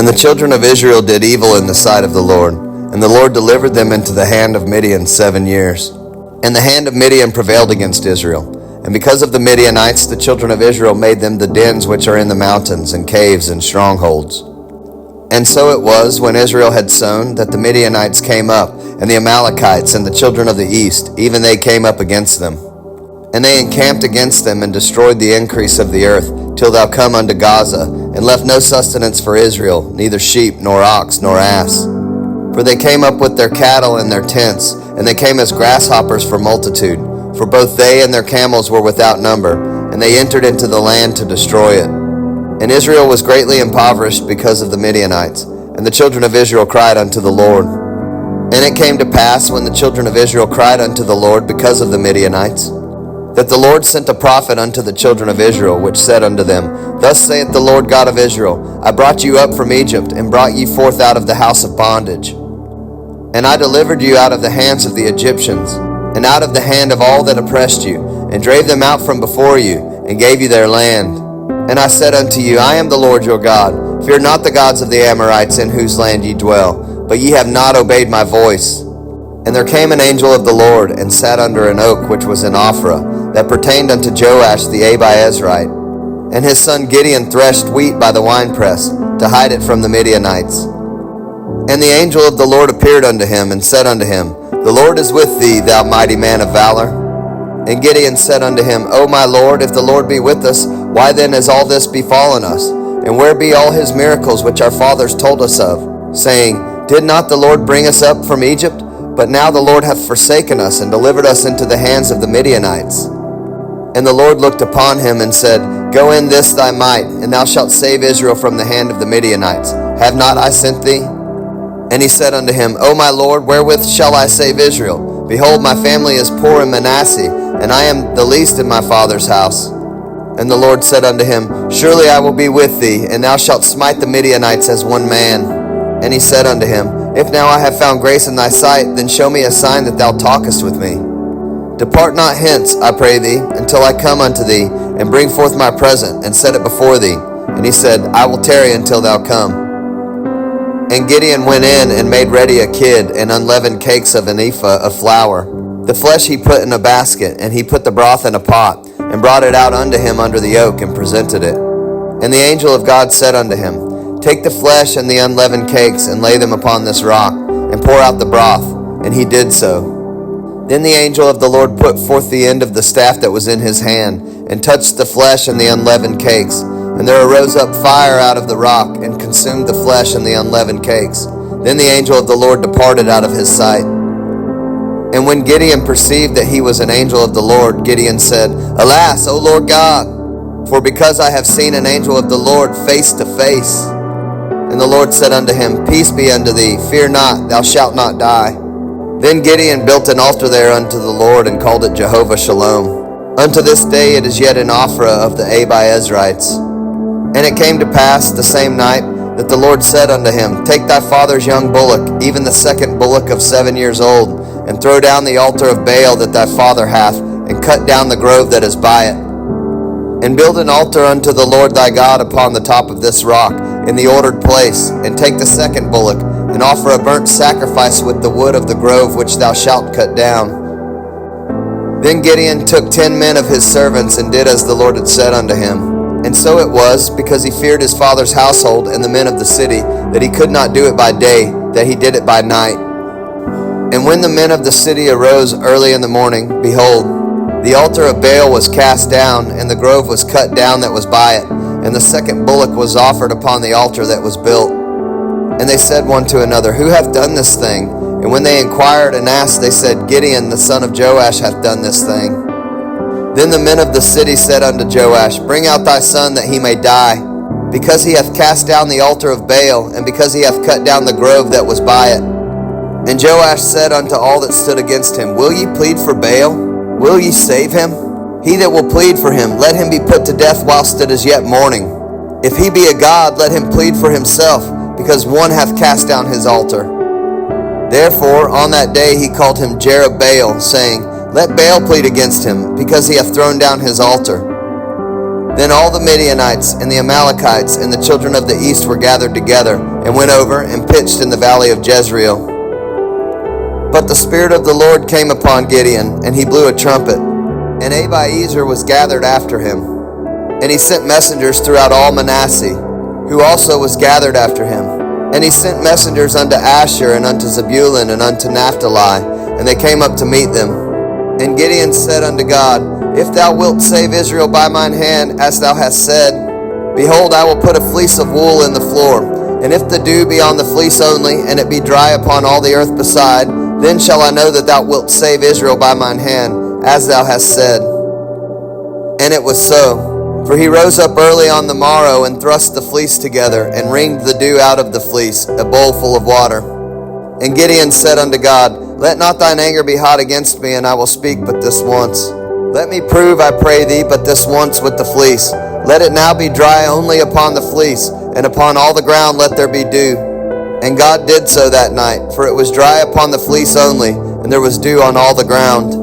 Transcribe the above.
And the children of Israel did evil in the sight of the Lord, and the Lord delivered them into the hand of Midian 7 years. And the hand of Midian prevailed against Israel. And because of the Midianites, the children of Israel made them the dens which are in the mountains, and caves, and strongholds. And so it was, when Israel had sown, that the Midianites came up, and the Amalekites, and the children of the east, even they came up against them. And they encamped against them, and destroyed the increase of the earth, till thou come unto Gaza, and left no sustenance for Israel, neither sheep, nor ox, nor ass. For they came up with their cattle and their tents, and they came as grasshoppers for multitude. For both they and their camels were without number, and they entered into the land to destroy it. And Israel was greatly impoverished because of the Midianites, and the children of Israel cried unto the Lord. And it came to pass, when the children of Israel cried unto the Lord because of the Midianites, that the Lord sent a prophet unto the children of Israel, which said unto them, Thus saith the Lord God of Israel, I brought you up from Egypt, and brought you forth out of the house of bondage. And I delivered you out of the hands of the Egyptians, and out of the hand of all that oppressed you, and drave them out from before you, and gave you their land. And I said unto you, I am the Lord your God. Fear not the gods of the Amorites, in whose land ye dwell, but ye have not obeyed my voice. And there came an angel of the Lord, and sat under an oak which was in Ophrah, that pertained unto Joash the Abiezrite. And his son Gideon threshed wheat by the winepress, to hide it from the Midianites. And the angel of the Lord appeared unto him, and said unto him, The Lord is with thee, thou mighty man of valor. And Gideon said unto him, O my Lord, if the Lord be with us, why then has all this befallen us? And where be all his miracles which our fathers told us of, saying, Did not the Lord bring us up from Egypt? But now the Lord hath forsaken us, and delivered us into the hands of the Midianites. And the Lord looked upon him, and said, Go in this thy might, and thou shalt save Israel from the hand of the Midianites. Have not I sent thee? And he said unto him, O my Lord, wherewith shall I save Israel? Behold, my family is poor in Manasseh, and I am the least in my father's house. And the Lord said unto him, Surely I will be with thee, and thou shalt smite the Midianites as one man. And he said unto him, If now I have found grace in thy sight, then show me a sign that thou talkest with me. Depart not hence, I pray thee, until I come unto thee, and bring forth my present, and set it before thee. And he said, I will tarry until thou come. And Gideon went in, and made ready a kid, and unleavened cakes of an ephah of flour. The flesh he put in a basket, and he put the broth in a pot, and brought it out unto him under the oak, and presented it. And the angel of God said unto him, Take the flesh and the unleavened cakes, and lay them upon this rock, and pour out the broth. And he did so. Then the angel of the Lord put forth the end of the staff that was in his hand, and touched the flesh and the unleavened cakes. And there arose up fire out of the rock, and consumed the flesh and the unleavened cakes. Then the angel of the Lord departed out of his sight. And when Gideon perceived that he was an angel of the Lord, Gideon said, Alas, O Lord God, for because I have seen an angel of the Lord face to face. And the Lord said unto him, Peace be unto thee, fear not, thou shalt not die. Then Gideon built an altar there unto the Lord, and called it Jehovah Shalom. Unto this day it is yet in Ophrah of the Abiezrites. And it came to pass the same night that the Lord said unto him, Take thy father's young bullock, even the second bullock of 7 years old, and throw down the altar of Baal that thy father hath, and cut down the grove that is by it. And build an altar unto the Lord thy God upon the top of this rock, in the ordered place, and take the second bullock, and offer a burnt sacrifice with the wood of the grove which thou shalt cut down. Then Gideon took 10 men of his servants, and did as the Lord had said unto him. And so it was, because he feared his father's household and the men of the city, that he could not do it by day, that he did it by night. And when the men of the city arose early in the morning, behold, the altar of Baal was cast down, and the grove was cut down that was by it, and the second bullock was offered upon the altar that was built. And they said one to another, Who hath done this thing? And when they inquired and asked, they said, Gideon the son of Joash hath done this thing. Then the men of the city said unto Joash, Bring out thy son, that he may die, because he hath cast down the altar of Baal, and because he hath cut down the grove that was by it. And Joash said unto all that stood against him, Will ye plead for Baal? Will ye save him? He that will plead for him, let him be put to death whilst it is yet morning. If he be a god, let him plead for himself, because one hath cast down his altar. Therefore on that day he called him Jerubbaal, saying, Let Baal plead against him, because he hath thrown down his altar. Then all the Midianites and the Amalekites and the children of the east were gathered together, and went over and pitched in the valley of Jezreel. But the Spirit of the Lord came upon Gideon, and he blew a trumpet, and Abiezer was gathered after him. And he sent messengers throughout all Manasseh, who also was gathered after him. And he sent messengers unto Asher, and unto Zebulun, and unto Naphtali, and they came up to meet them. And Gideon said unto God, If thou wilt save Israel by mine hand, as thou hast said, behold, I will put a fleece of wool in the floor, and if the dew be on the fleece only, and it be dry upon all the earth beside, then shall I know that thou wilt save Israel by mine hand, as thou hast said. And it was so. For he rose up early on the morrow, and thrust the fleece together, and wringed the dew out of the fleece, a bowl full of water. And Gideon said unto God, Let not thine anger be hot against me, and I will speak but this once. Let me prove, I pray thee, but this once with the fleece. Let it now be dry only upon the fleece, and upon all the ground let there be dew. And God did so that night, for it was dry upon the fleece only, and there was dew on all the ground.